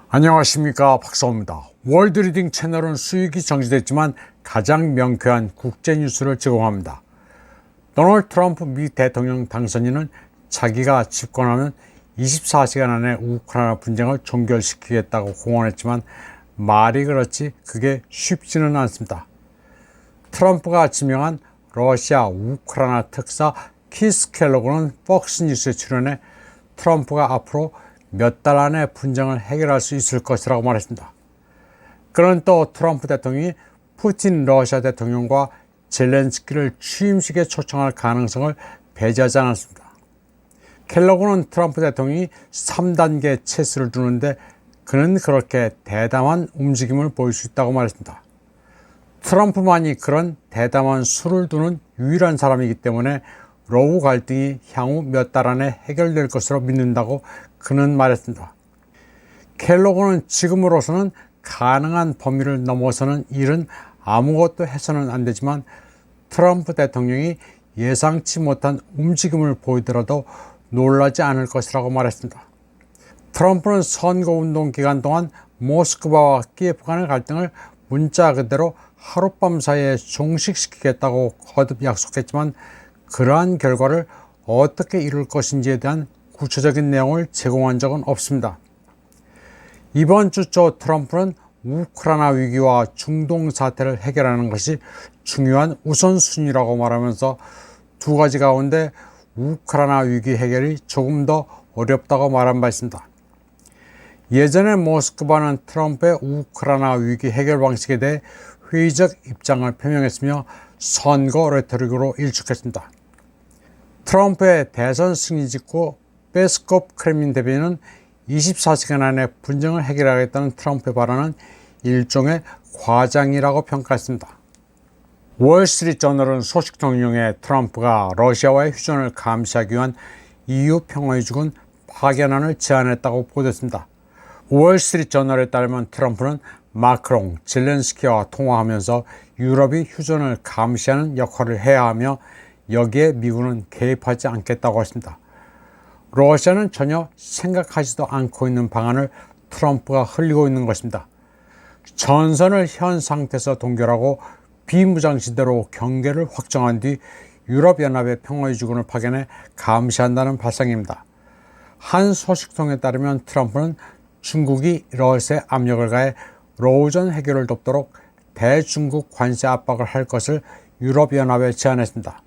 안녕하십니까, 박사호입니다. 월드리딩 채널은 수익이 정지됐지만 가장 명쾌한 국제 뉴스를 제공합니다. 도널드 트럼프 미 대통령 당선인은 자기가 집권하면 24시간 안에 우크라이나 분쟁을 종결시키겠다고 공언했지만 말이 그렇지 그게 쉽지는 않습니다. 트럼프가 지명한 러시아 우크라이나 특사 키스 켈로그는 폭스뉴스에 출연해 트럼프가 앞으로 몇 달 안에 분쟁을 해결할 수 있을 것이라고 말했습니다. 그는 또 트럼프 대통령이 푸틴 러시아 대통령과 젤렌스키를 취임식에 초청할 가능성을 배제하지 않았습니다. 켈로그는 트럼프 대통령이 3단계 체스를 두는데 그는 그렇게 대담한 움직임을 보일 수 있다고 말했습니다. 트럼프만이 그런 대담한 수를 두는 유일한 사람이기 때문에 러우 갈등이 향후 몇 달 안에 해결될 것으로 믿는다고 그는 말했습니다. 켈로그는 지금으로서는 가능한 범위를 넘어서는 일은 아무것도 해서는 안 되지만 트럼프 대통령이 예상치 못한 움직임을 보이더라도 놀라지 않을 것이라고 말했습니다. 트럼프는 선거운동 기간 동안 모스크바와 키예프 간의 갈등을 문자 그대로 하룻밤 사이에 종식시키겠다고 거듭 약속했지만 그러한 결과를 어떻게 이룰 것인지에 대한 구체적인 내용을 제공한 적은 없습니다. 이번 주 초 트럼프는 우크라이나 위기와 중동 사태를 해결하는 것이 중요한 우선순위라고 말하면서 두 가지 가운데 우크라이나 위기 해결이 조금 더 어렵다고 말한 바 있습니다. 예전에 모스크바는 트럼프의 우크라이나 위기 해결 방식에 대해 회의적 입장을 표명했으며 선거 레토릭으로 일축했습니다. 트럼프의 대선 승리 직후 페스코프 크렘린 대변인은 24시간 안에 분쟁을 해결하겠다는 트럼프의 발언은 일종의 과장이라고 평가했습니다. 월스트리트저널은 소식통을 이용해 트럼프가 러시아와의 휴전을 감시하기 위한 EU 평화유지군 파견안을 제안했다고 보도했습니다. 월스트리트저널에 따르면 트럼프는 마크롱, 젤렌스키와 통화하면서 유럽이 휴전을 감시하는 역할을 해야 하며 여기에 미국은 개입하지 않겠다고 했습니다. 러시아는 전혀 생각하지도 않고 있는 방안을 트럼프가 흘리고 있는 것입니다. 전선을 현 상태에서 동결하고 비무장지대로 경계를 확정한 뒤 유럽연합의 평화유지군을 파견해 감시한다는 발상입니다. 한 소식통에 따르면 트럼프는 중국이 러시아에 압력을 가해 러우전 해결을 돕도록 대중국 관세 압박을 할 것을 유럽연합에 제안했습니다.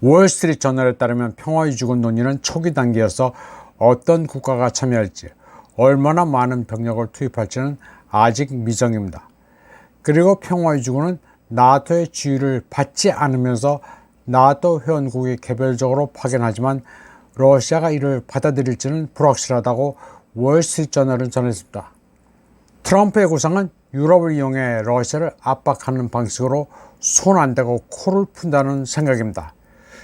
월스트리트저널에 따르면 평화유지군 논의는 초기 단계여서 어떤 국가가 참여할지, 얼마나 많은 병력을 투입할지는 아직 미정입니다. 그리고 평화유지군은 나토의 지휘를 받지 않으면서 나토 회원국이 개별적으로 파견하지만 러시아가 이를 받아들일지는 불확실하다고 월스트리트저널은 전했습니다. 트럼프의 구상은 유럽을 이용해 러시아를 압박하는 방식으로 손 안 대고 코를 푼다는 생각입니다.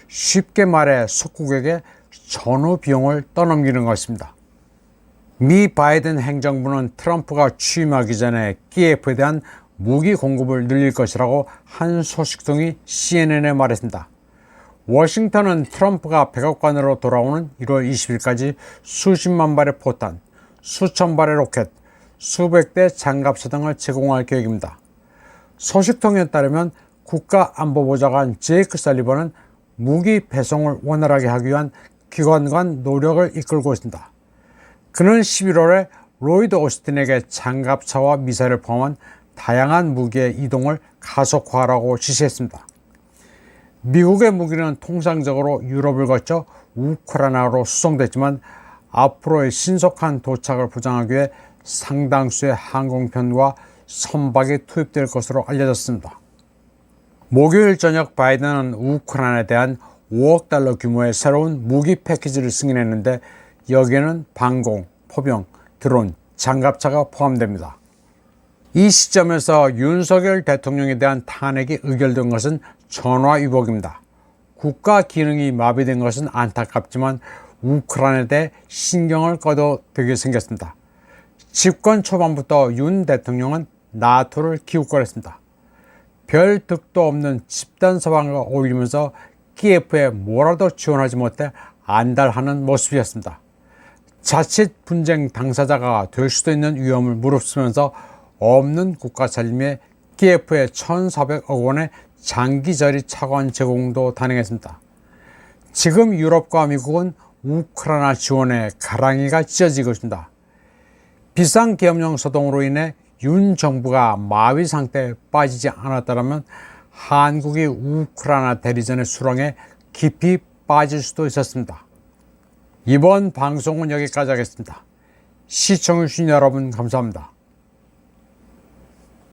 쉽게 말해 속국에게 전후 비용을 떠넘기는 것입니다. 미 바이든 행정부는 트럼프가 취임하기 전에 키예프에 대한 무기 공급을 늘릴 것이라고 한 소식통이 CNN에 말했습니다. 워싱턴은 트럼프가 백악관으로 돌아오는 1월 20일까지 수십만 발의 포탄, 수천 발의 로켓, 수백 대 장갑차 등을 제공할 계획입니다. 소식통에 따르면 국가안보보좌관 제이크 살리번은 무기 배송을 원활하게 하기 위한 기관 간 노력을 이끌고 있습니다. 그는 11월에 로이드 오스틴에게 장갑차와 미사일을 포함한 다양한 무기의 이동을 가속화하라고 지시했습니다. 미국의 무기는 통상적으로 유럽을 거쳐 우크라이나로 수송됐지만 앞으로의 신속한 도착을 보장하기 위해 상당수의 항공편과 선박이 투입될 것으로 알려졌습니다. 목요일 저녁 바이든은 우크라이나에 대한 5억 달러 규모의 새로운 무기 패키지를 승인했는데 여기에는 방공, 포병, 드론, 장갑차가 포함됩니다. 이 시점에서 윤석열 대통령에 대한 탄핵이 의결된 것은 전화위복입니다. 국가 기능이 마비된 것은 안타깝지만 우크라이나에 대해 신경을 꺼도 되게 생겼습니다. 집권 초반부터 윤 대통령은 나토를 기웃거렸습니다. 별 득도 없는 집단 서방을 올리면서 키예프에 뭐라도 지원하지 못해 안달하는 모습이었습니다. 자칫 분쟁 당사자가 될 수도 있는 위험을 무릅쓰면서 없는 국가 살림에 키예프에 1,400억 원의 장기자리 차관 제공도 단행했습니다. 지금 유럽과 미국은 우크라이나 지원에 가랑이가 찢어지고 있습니다. 비상계엄령 서동으로 인해 윤 정부가 마비 상태에 빠지지 않았다면 한국이 우크라이나 대리전의 수렁에 깊이 빠질 수도 있었습니다. 이번 방송은 여기까지 하겠습니다. 시청해주신 여러분 감사합니다.